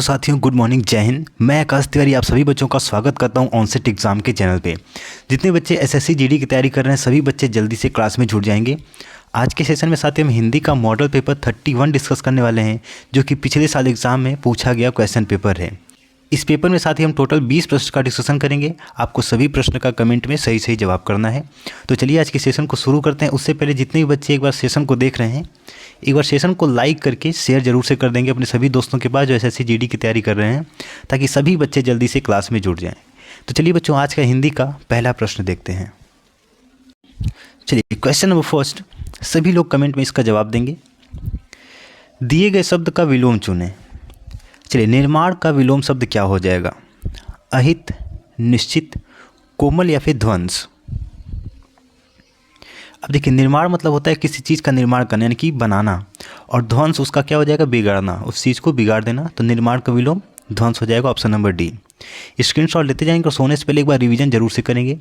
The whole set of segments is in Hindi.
हेलो साथियों, गुड मॉर्निंग, जय हिंद। मैं आकाश तिवारी आप सभी बच्चों का स्वागत करता हूं ऑनसेट एग्ज़ाम के चैनल पे। जितने बच्चे एसएससी जीडी की तैयारी कर रहे हैं सभी बच्चे जल्दी से क्लास में जुड़ जाएंगे। आज के सेशन में साथियों हम हिंदी का मॉडल पेपर 31 डिस्कस करने वाले हैं, जो कि पिछले साल एग्ज़ाम में पूछा गया क्वेश्चन पेपर है। इस पेपर में साथ ही हम टोटल 20 प्रश्न का डिस्कशन करेंगे। आपको सभी प्रश्न का कमेंट में सही सही जवाब करना है। तो चलिए आज के सेशन को शुरू करते हैं। उससे पहले जितने भी बच्चे एक बार सेशन को देख रहे हैं, एक बार सेशन को लाइक करके शेयर जरूर से कर देंगे अपने सभी दोस्तों के पास जो एसएससी जीडी की तैयारी कर रहे हैं, ताकि सभी बच्चे जल्दी से क्लास में जुड़ जाएं। तो चलिए बच्चों, आज का हिंदी का पहला प्रश्न देखते हैं। चलिए क्वेश्चन नंबर फर्स्ट, सभी लोग कमेंट में इसका जवाब देंगे। दिए गए शब्द का विलोम चुनें। चलिए, निर्माण का विलोम शब्द क्या हो जाएगा? अहित, निश्चित, कोमल या फिर ध्वंस। अब देखिए, निर्माण मतलब होता है किसी चीज़ का निर्माण करना, यानी कि बनाना, और ध्वंस उसका क्या हो जाएगा? बिगाड़ना, उस चीज़ को बिगाड़ देना। तो निर्माण का विलोम ध्वंस हो जाएगा, ऑप्शन नंबर डी। स्क्रीनशॉट लेते जाएंगे और सोने से पहले एक बार रिवीजन जरूर से करेंगे।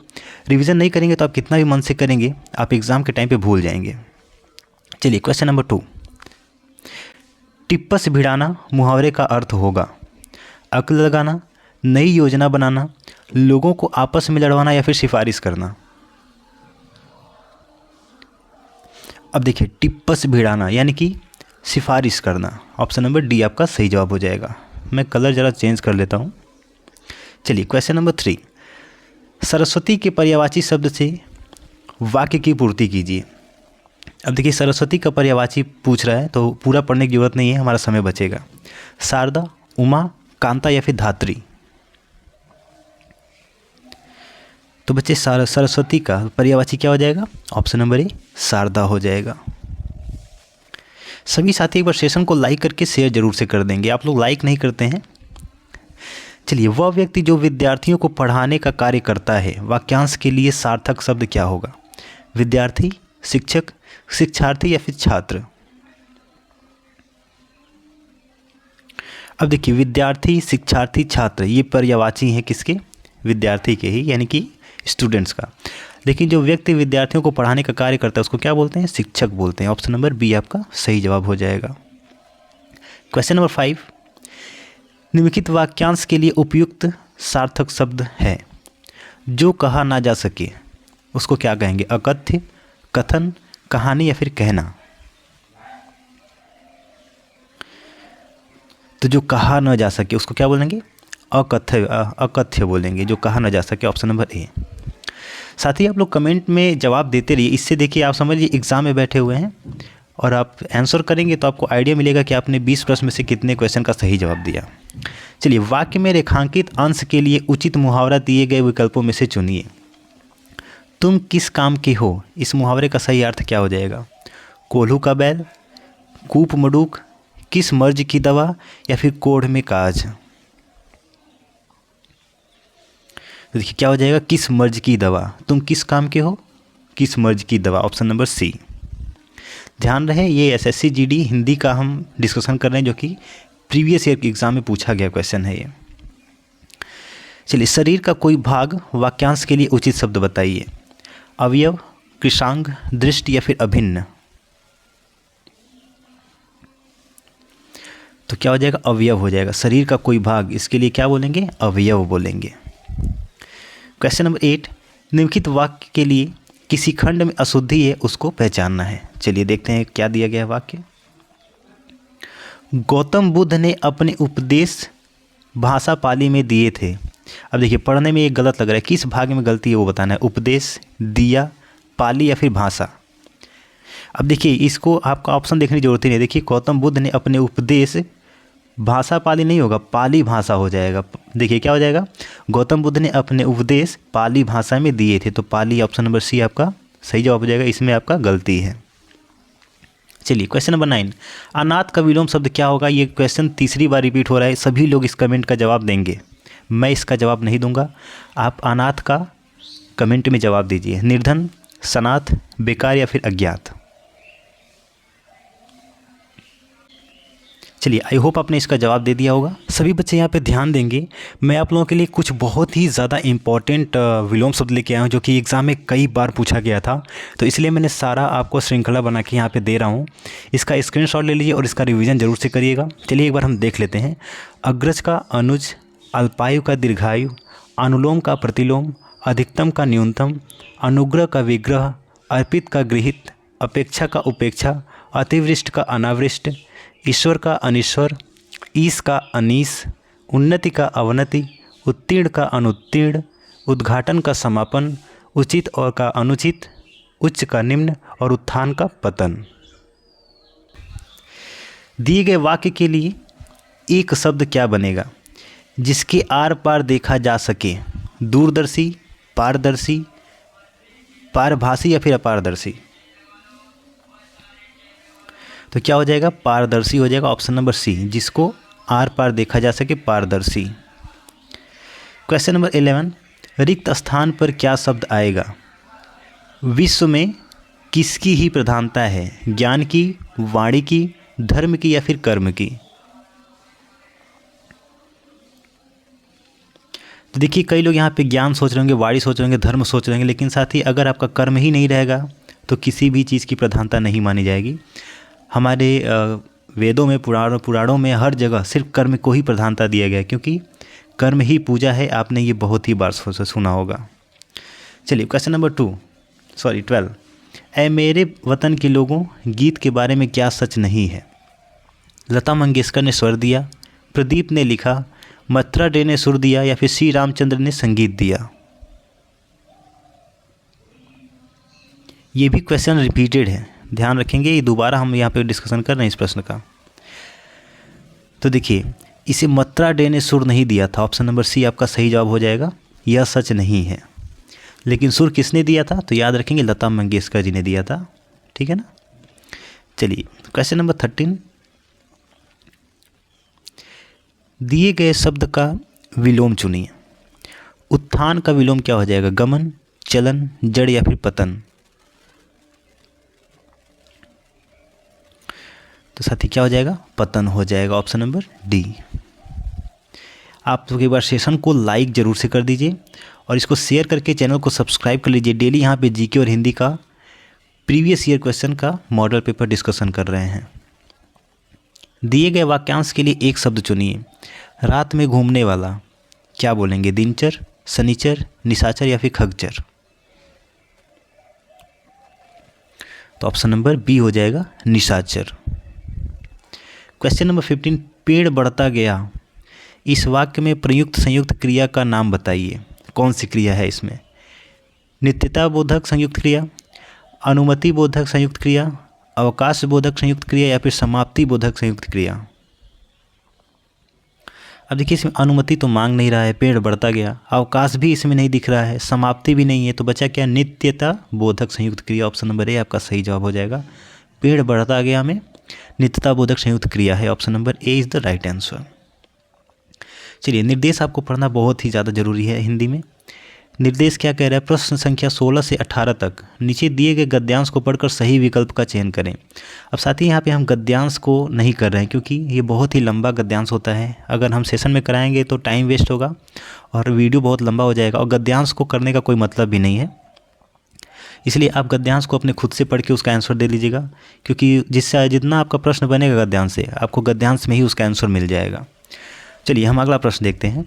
रिवीजन नहीं करेंगे तो आप कितना भी मन से करेंगे, आप एग्ज़ाम के टाइम पे भूल जाएंगे। चलिए क्वेश्चन नंबर 2, टिप्पस भिड़ाना मुहावरे का अर्थ होगा अक्ल लगाना, नई योजना बनाना, लोगों को आपस में लड़वाना या फिर सिफारिश करना। अब देखिए, टिप्पस भिड़ाना यानी कि सिफारिश करना, ऑप्शन नंबर डी आपका सही जवाब हो जाएगा। मैं कलर ज़रा चेंज कर लेता हूँ। चलिए क्वेश्चन नंबर 3, सरस्वती के पर्यायवाची शब्द से वाक्य की पूर्ति कीजिए। अब देखिए, सरस्वती का पर्यायवाची पूछ रहा है तो पूरा पढ़ने की जरूरत नहीं है, हमारा समय बचेगा। शारदा, उमा, कांता या फिर धात्री। तो बच्चे सरस्वती का पर्यायवाची क्या हो जाएगा? ऑप्शन नंबर ए शारदा हो जाएगा। सभी साथी एक बार सेशन को लाइक करके शेयर जरूर से कर देंगे, आप लोग लाइक नहीं करते हैं। चलिए, वह व्यक्ति जो विद्यार्थियों को पढ़ाने का कार्य करता है, वाक्यांश के लिए सार्थक शब्द क्या होगा? विद्यार्थी, शिक्षक, शिक्षार्थी या फिर छात्र। अब देखिए, विद्यार्थी, शिक्षार्थी, छात्र ये पर्यायवाची हैं किसके? विद्यार्थी के ही, यानी कि स्टूडेंट्स का। लेकिन जो व्यक्ति विद्यार्थियों को पढ़ाने का कार्य करता है उसको क्या बोलते हैं? शिक्षक बोलते हैं। ऑप्शन नंबर बी आपका सही जवाब हो जाएगा। क्वेश्चन नंबर 5, निम्नलिखित वाक्यांश के लिए उपयुक्त सार्थक शब्द है। जो कहा ना जा सके उसको क्या कहेंगे? अकथ्य, कथन, कहानी या फिर कहना। तो जो कहा न जा सके उसको क्या बोलेंगे? अकथ्य बोलेंगे, जो कहा न जा सके, ऑप्शन नंबर ए। साथ ही आप लोग कमेंट में जवाब देते रहिए। इससे देखिए, आप समझिए एग्ज़ाम में बैठे हुए हैं और आप आंसर करेंगे तो आपको आइडिया मिलेगा कि आपने 20 प्रश्न में से कितने क्वेश्चन का सही जवाब दिया। चलिए, वाक्य में रेखांकित अंश के लिए उचित मुहावरा दिए गए विकल्पों में से चुनिए। तुम किस काम के हो, इस मुहावरे का सही अर्थ क्या हो जाएगा? कोल्हू का बैल, कूप मडूक, किस मर्ज की दवा या फिर कोढ़ में काज। तो देखिए क्या हो जाएगा? किस मर्ज की दवा। तुम किस काम के हो? किस मर्ज की दवा, ऑप्शन नंबर सी। ध्यान रहे, ये एसएससी जीडी हिंदी का हम डिस्कशन कर रहे हैं, जो कि प्रीवियस ईयर के एग्जाम में पूछा गया क्वेश्चन है ये। चलिए, शरीर का कोई भाग वाक्यांश के लिए उचित शब्द बताइए। अवयव, कृशांग, दृष्टि या फिर अभिन्न। तो क्या हो जाएगा? अवयव हो जाएगा। शरीर का कोई भाग, इसके लिए क्या बोलेंगे? अवयव बोलेंगे। क्वेश्चन नंबर 8, निम्नलिखित वाक्य के लिए किसी खंड में अशुद्धि है उसको पहचानना है। चलिए देखते हैं क्या दिया गया है वाक्य। गौतम बुद्ध ने अपने उपदेश भाषा पाली में दिए थे। अब देखिए, पढ़ने में ये गलत लग रहा है, किस भाग में गलती है वो बताना है। उपदेश, दिया, पाली या फिर भाषा। अब देखिए, इसको आपका ऑप्शन देखने की जरूरत ही नहीं। देखिए, गौतम बुद्ध ने अपने उपदेश, भाषा पाली नहीं होगा, पाली भाषा हो जाएगा। देखिए क्या हो जाएगा? गौतम बुद्ध ने अपने उपदेश पाली भाषा में दिए थे, तो पाली, ऑप्शन नंबर सी आपका सही जवाब हो जाएगा। इसमें आपका गलती है। चलिए क्वेश्चन नंबर 9, अनाथ का विलोम शब्द क्या होगा? ये क्वेश्चन तीसरी बार रिपीट हो रहा है। सभी लोग इस कमेंट का जवाब देंगे, मैं इसका जवाब नहीं दूंगा। आप अनाथ का कमेंट में जवाब दीजिए। निर्धन, सनाथ, बेकार या फिर अज्ञात। चलिए, आई होप आपने इसका जवाब दे दिया होगा। सभी बच्चे यहाँ पे ध्यान देंगे। मैं आप लोगों के लिए कुछ बहुत ही ज़्यादा इंपॉर्टेंट विलोम शब्द लेके आया हूँ जो कि एग्ज़ाम में कई बार पूछा गया था, तो इसलिए मैंने सारा आपको श्रृंखला बना के यहाँ पे दे रहा हूँ। इसका स्क्रीनशॉट ले लीजिए और इसका रिवीजन ज़रूर से करिएगा। चलिए एक बार हम देख लेते हैं। अग्रज का अनुज, अल्पायु का दीर्घायु, अनुलोम का प्रतिलोम, अधिकतम का न्यूनतम, अनुग्रह का विग्रह, अर्पित का गृहीत, अपेक्षा का उपेक्षा, अतिवृष्ट का अनावृष्ट, ईश्वर का अनिश्वर, ईश का अनीस, उन्नति का अवनति, उत्तीर्ण का अनुत्तीर्ण, उद्घाटन का समापन, उचित और का अनुचित, उच्च का निम्न और उत्थान का पतन। दिए गए वाक्य के लिए एक शब्द क्या बनेगा जिसके आर पार देखा जा सके? दूरदर्शी, पारदर्शी, पारभासी या फिर अपारदर्शी? तो क्या हो जाएगा? पारदर्शी हो जाएगा, ऑप्शन नंबर सी, जिसको आर पार देखा जा सके, पारदर्शी। क्वेश्चन नंबर 11, रिक्त स्थान पर क्या शब्द आएगा? विश्व में किसकी ही प्रधानता है? ज्ञान की, वाणी की, धर्म की या फिर कर्म की? तो देखिए, कई लोग यहाँ पे ज्ञान सोच रहे होंगे, वाणी सोच रहे होंगे, धर्म सोच रहे होंगे, लेकिन साथ ही अगर आपका कर्म ही नहीं रहेगा तो किसी भी चीज़ की प्रधानता नहीं मानी जाएगी। हमारे वेदों में, पुराणों में हर जगह सिर्फ कर्म को ही प्रधानता दिया गया है, क्योंकि कर्म ही पूजा है। आपने ये बहुत ही बार सुना होगा। चलिए क्वेश्चन नंबर 12, ऐ मेरे वतन के लोगों, गीत के बारे में क्या सच नहीं है? लता मंगेशकर ने स्वर दिया, प्रदीप ने लिखा, मथुरा डे ने सुर दिया या फिर श्री रामचंद्र ने संगीत दिया? ये भी क्वेश्चन रिपीटेड है, ध्यान रखेंगे। ये दोबारा हम यहाँ पे डिस्कशन कर रहे हैं इस प्रश्न का। तो देखिए, इसे मथुरा डे ने सुर नहीं दिया था, ऑप्शन नंबर सी आपका सही जवाब हो जाएगा। यह सच नहीं है। लेकिन सुर किसने दिया था? तो याद रखेंगे, लता मंगेशकर जी ने दिया था। ठीक है ना। चलिए क्वेश्चन नंबर 13, दिए गए शब्द का विलोम चुनिए। उत्थान का विलोम क्या हो जाएगा? गमन, चलन, जड़ या फिर पतन? तो साथी क्या हो जाएगा? पतन हो जाएगा, ऑप्शन नंबर डी। आप लोग एक बार सेशन को लाइक ज़रूर से कर दीजिए और इसको शेयर करके चैनल को सब्सक्राइब कर लीजिए। डेली यहाँ पे जीके और हिंदी का प्रीवियस ईयर क्वेश्चन का मॉडल पेपर डिस्कशन कर रहे हैं। दिए गए वाक्यांश के लिए एक शब्द चुनिए। रात में घूमने वाला, क्या बोलेंगे? दिनचर, शनिचर, निशाचर या फिर खगचर? तो ऑप्शन नंबर बी हो जाएगा, निशाचर। क्वेश्चन नंबर 15, पेड़ बढ़ता गया, इस वाक्य में प्रयुक्त संयुक्त क्रिया का नाम बताइए। कौन सी क्रिया है इसमें? नित्यता बोधक संयुक्त क्रिया, अनुमति बोधक संयुक्त क्रिया, अवकाश बोधक संयुक्त क्रिया या फिर समाप्ति बोधक संयुक्त क्रिया? अब देखिए, इसमें अनुमति तो मांग नहीं रहा है, पेड़ बढ़ता गया, अवकाश भी इसमें नहीं दिख रहा है, समाप्ति भी नहीं है, तो बचा क्या? नित्यता बोधक संयुक्त क्रिया। ऑप्शन नंबर ए आपका सही जवाब हो जाएगा। पेड़ बढ़ता गया में नित्यता बोधक संयुक्त क्रिया है, option number A is the right answer. चलिए, निर्देश आपको पढ़ना बहुत ही ज़्यादा जरूरी है हिंदी में। निर्देश क्या कह रहा है? प्रश्न संख्या 16 से 18 तक नीचे दिए गए गद्यांश को पढ़कर सही विकल्प का चयन करें। अब साथ ही यहाँ पे हम गद्यांश को नहीं कर रहे हैं क्योंकि ये बहुत ही लंबा गद्यांश होता है। अगर हम सेशन में कराएंगे तो टाइम वेस्ट होगा और वीडियो बहुत लंबा हो जाएगा और गद्यांश को करने का कोई मतलब भी नहीं है। इसलिए आप गद्यांश को अपने खुद से पढ़ के उसका आंसर दे लीजिएगा, क्योंकि जिससे जितना आपका प्रश्न बनेगा गद्यांश से, आपको गद्यांश में ही उसका आंसर मिल जाएगा। चलिए हम अगला प्रश्न देखते हैं।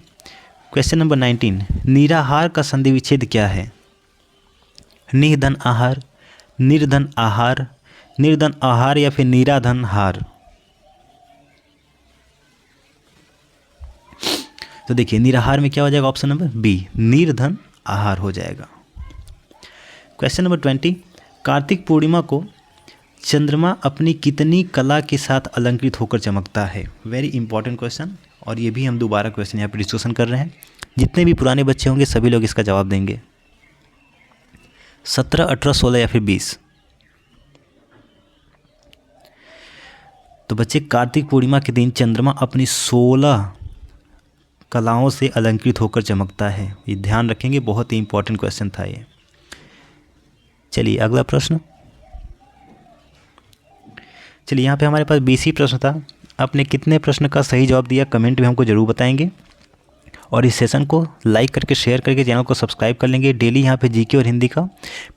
क्वेश्चन नंबर 19, निराहार का संधि विच्छेद क्या है? निधन आहार, निर्धन आहार, निर्धन आहार या फिर निराधन हार? तो देखिए, निराहार में क्या हो जाएगा? ऑप्शन नंबर बी, निर्धन आहार हो जाएगा। क्वेश्चन नंबर 20, कार्तिक पूर्णिमा को चंद्रमा अपनी कितनी कला के साथ अलंकृत होकर चमकता है? वेरी इंपॉर्टेंट क्वेश्चन, और ये भी हम दोबारा क्वेश्चन यहाँ पे डिस्कशन कर रहे हैं। जितने भी पुराने बच्चे होंगे सभी लोग इसका जवाब देंगे। 17, 18, 16 या फिर 20? तो बच्चे, कार्तिक पूर्णिमा के दिन चंद्रमा अपनी 16 कलाओं से अलंकृत होकर चमकता है। ये ध्यान रखेंगे, बहुत ही इंपॉर्टेंट क्वेश्चन था ये। चलिए अगला प्रश्न। चलिए यहाँ पे हमारे पास 20 ही प्रश्न था। आपने कितने प्रश्न का सही जवाब दिया कमेंट में हमको ज़रूर बताएंगे। और इस सेशन को लाइक करके शेयर करके चैनल को सब्सक्राइब कर लेंगे। डेली यहाँ पे जीके और हिंदी का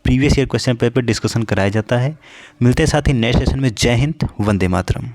previous year question paper discussion कराया जाता है। मिलते हैं साथ ही नेक्स्ट सेशन में। जय हिंद, वंदे मातरम।